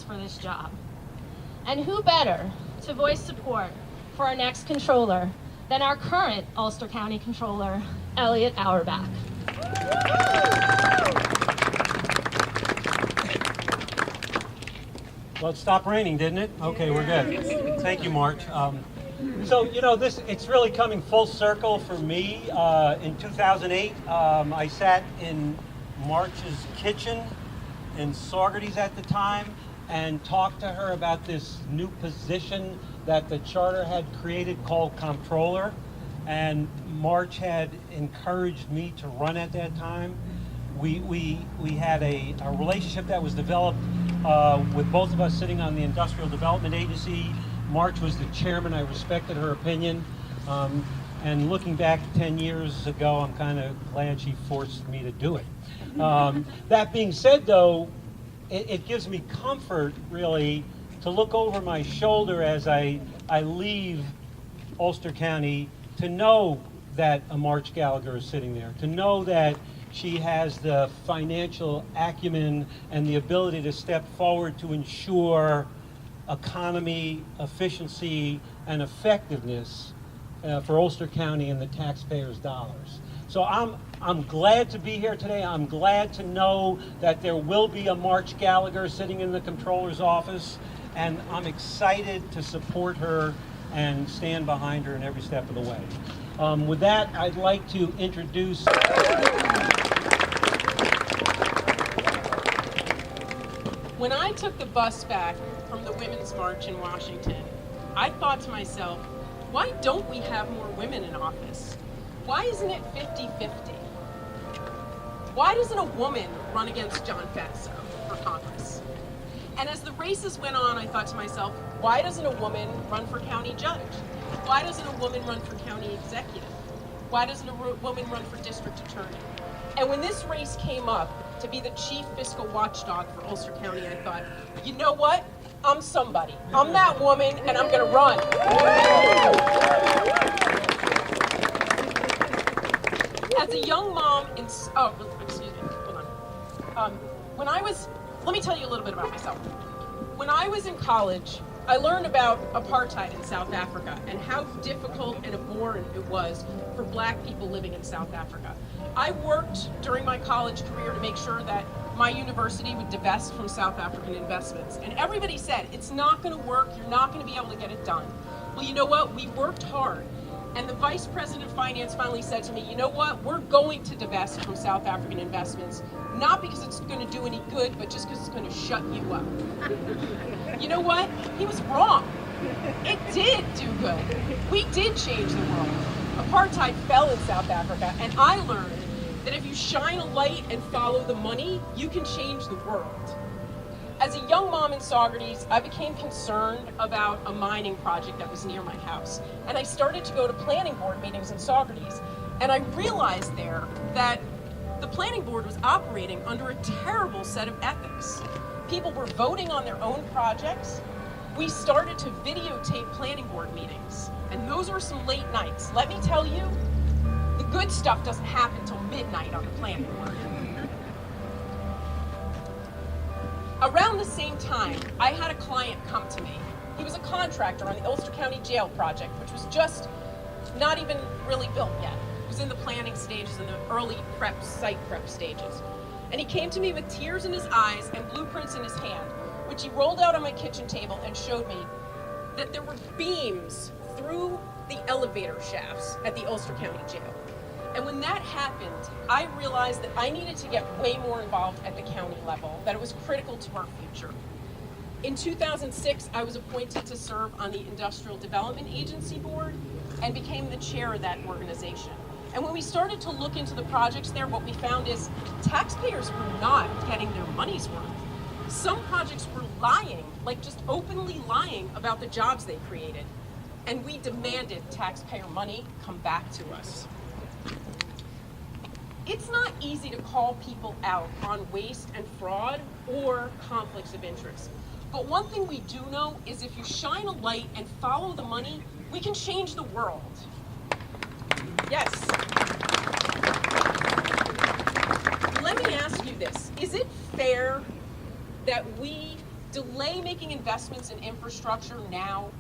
for this job. And who better to voice support for our next controller than our current Ulster County Comptroller, Elliott Auerbach. Well, it stopped raining, didn't it? Okay, we're good. Thank you, March. So, it's really coming full circle for me. In 2008, I sat in March's kitchen in Saugerties at the time and talked to her about this new position that the charter had created called Comptroller. And March had encouraged me to run at that time. We had a relationship that was developed with both of us sitting on the Industrial Development Agency. March was the chairman. I respected her opinion. And looking back 10 years ago, I'm kind of glad she forced me to do it. That being said, though, it gives me comfort, really, to look over my shoulder as I leave Ulster County, to know that a March Gallagher is sitting there, to know that she has the financial acumen and the ability to step forward to ensure economy, efficiency, and effectiveness for Ulster County and the taxpayers' dollars. So I'm glad to be here today. I'm glad to know that there will be a March Gallagher sitting in the Comptroller's office, and I'm excited to support her and stand behind her in every step of the way. With that, I'd like to introduce When I took the bus back from the Women's March in Washington, I thought to myself, why don't we have more women in office? Why isn't it 50-50? Why doesn't a woman run against John Fatso for Congress? And as the races went on, I thought to myself, why doesn't a woman run for county judge? Why doesn't a woman run for county executive? Why doesn't a woman run for district attorney? And when this race came up to be the chief fiscal watchdog for Ulster County, I thought, you know what? I'm somebody. I'm that woman, and I'm going to run. As a young mom in, let me tell you a little bit about myself. When I was in college, I learned about apartheid in South Africa and how difficult and abhorrent it was for black people living in South Africa. I worked during my college career to make sure that my university would divest from South African investments. And everybody said, it's not going to work, you're not going to be able to get it done. Well, you know what? We worked hard. And the vice president of finance finally said to me, you know what? We're going to divest from South African investments, not because it's going to do any good, but just because it's going to shut you up. You know what? He was wrong. It did do good. We did change the world. Apartheid fell in South Africa, and I learned that if you shine a light and follow the money, you can change the world. As a young mom in Saugerties, I became concerned about a mining project that was near my house. And I started to go to planning board meetings in Saugerties. And I realized there that the planning board was operating under a terrible set of ethics. People were voting on their own projects. We started to videotape planning board meetings. And those were some late nights. Let me tell you, the good stuff doesn't happen till midnight on the planning board. Around the same time, I had a client come to me. He was a contractor on the Ulster County Jail project, which was just not even really built yet. It was in the planning stages and the early site prep stages. And he came to me with tears in his eyes and blueprints in his hand, which he rolled out on my kitchen table and showed me that there were beams through the elevator shafts at the Ulster County Jail. And when that happened, I realized that I needed to get way more involved at the county level, that it was critical to our future. In 2006, I was appointed to serve on the Industrial Development Agency board and became the chair of that organization. And when we started to look into the projects there, what we found is taxpayers were not getting their money's worth. Some projects were lying, like just openly lying about the jobs they created. And we demanded taxpayer money come back to us. It's not easy to call people out on waste and fraud or conflicts of interest. But one thing we do know is if you shine a light and follow the money, we can change the world. Yes. Let me ask you this. Is it fair that we delay making investments in infrastructure now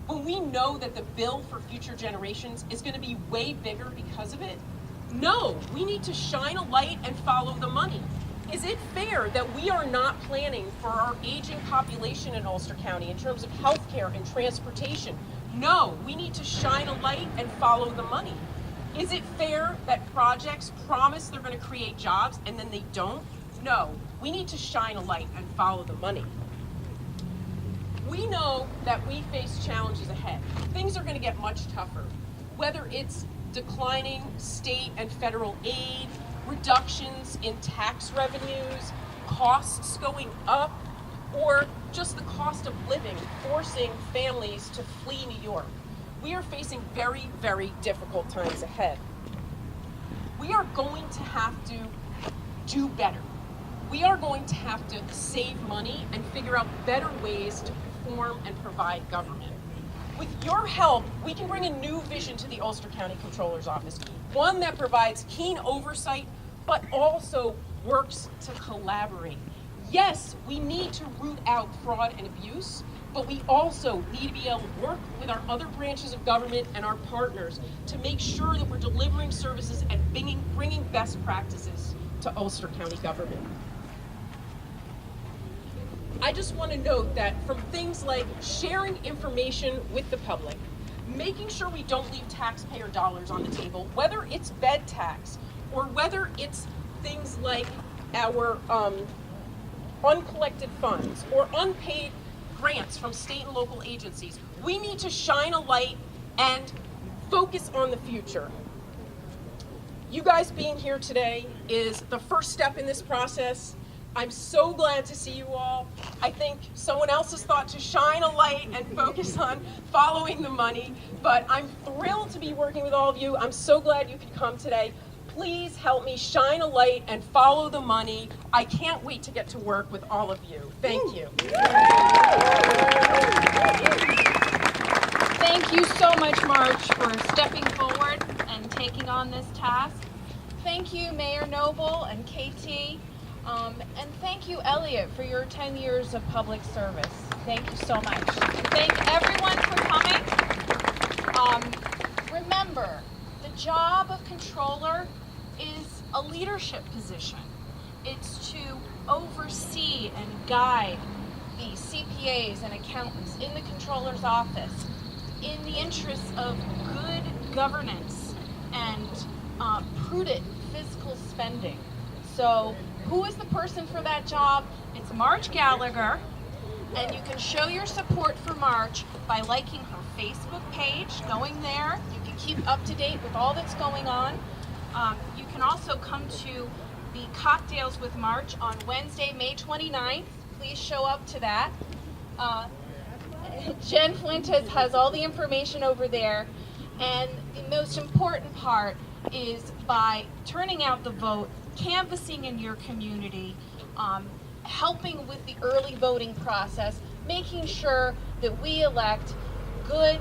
when we know that the bill for future generations is going to be way bigger because of it? No, we need to shine a light and follow the money. Is it fair that we are not planning for our aging population in Ulster County in terms of healthcare and transportation? No, we need to shine a light and follow the money. Is it fair that projects promise they're going to create jobs and then they don't? No, we need to shine a light and follow the money. We know that we face challenges ahead. Things are going to get much tougher, whether it's declining state and federal aid, reductions in tax revenues, costs going up, or just the cost of living, forcing families to flee New York. We are facing very, very difficult times ahead. We are going to have to do better. We are going to have to save money and figure out better ways to perform and provide government. With your help, we can bring a new vision to the Ulster County Comptroller's Office, one that provides keen oversight, but also works to collaborate. Yes, we need to root out fraud and abuse, but we also need to be able to work with our other branches of government and our partners to make sure that we're delivering services and bringing best practices to Ulster County government. I just want to note that from things like sharing information with the public, making sure we don't leave taxpayer dollars on the table, whether it's bed tax or whether it's things like our uncollected funds or unpaid grants from state and local agencies, we need to shine a light and focus on the future. You guys being here today is the first step in this process. I'm so glad to see you all. I think someone else has thought to shine a light and focus on following the money, but I'm thrilled to be working with all of you. I'm so glad you could come today. Please help me shine a light and follow the money. I can't wait to get to work with all of you. Thank you. Thank you so much, March, for stepping forward and taking on this task. Thank you, Mayor Noble and KT. And thank you, Elliott, for your 10 years of public service. Thank you so much. And thank everyone for coming. Remember, the job of controller is a leadership position. It's to oversee and guide the CPAs and accountants in the controller's office in the interests of good governance and prudent fiscal spending. So who is the person for that job? It's March Gallagher, and you can show your support for March by liking her Facebook page, going there. You can keep up to date with all that's going on. You can also come to the Cocktails with March on Wednesday, May 29th. Please show up to that. Jen Fuentes has all the information over there, and the most important part is by turning out the vote, canvassing in your community, helping with the early voting process, making sure that we elect good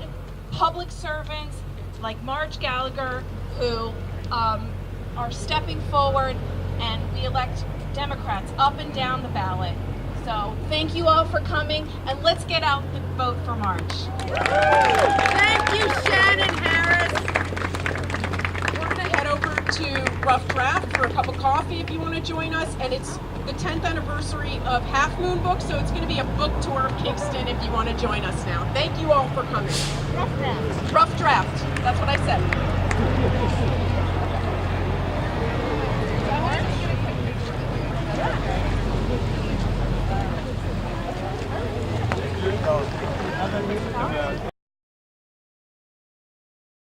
public servants like Marge Gallagher who are stepping forward, and we elect Democrats up and down the ballot. So thank you all for coming, and let's get out the vote for March. Thank you, Shannon Harris. We're going to head over to Rough Draft for a cup of coffee if you want to join us, and it's the 10th anniversary of Half Moon Books, so it's going to be a book tour of Kingston if you want to join us now. Thank you all for coming. Rough Draft. Rough Draft. That's what I said.